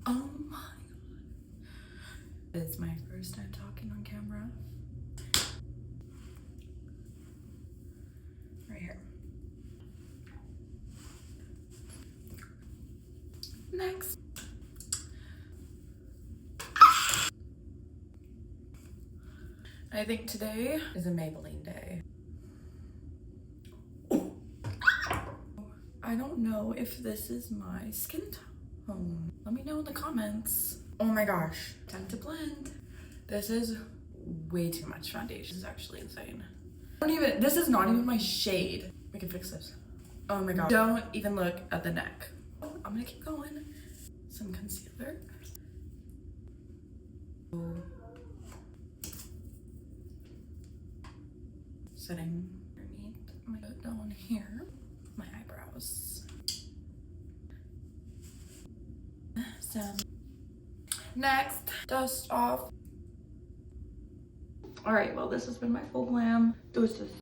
Oh my god. It's my first time talking on camera. Right here. Next. I think today is a Maybelline day. I don't know if this is my skin tone. Let me know in the comments. Oh my gosh, time to blend. This is way too much foundation. This is actually insane. This is not even my shade. We can fix this. Oh my god. Don't even look at the neck. I'm gonna keep going. Some concealer. Setting underneath my down here. My eyebrows. Some. Next, dust off. All right, well, this has been my full glam. Deuces.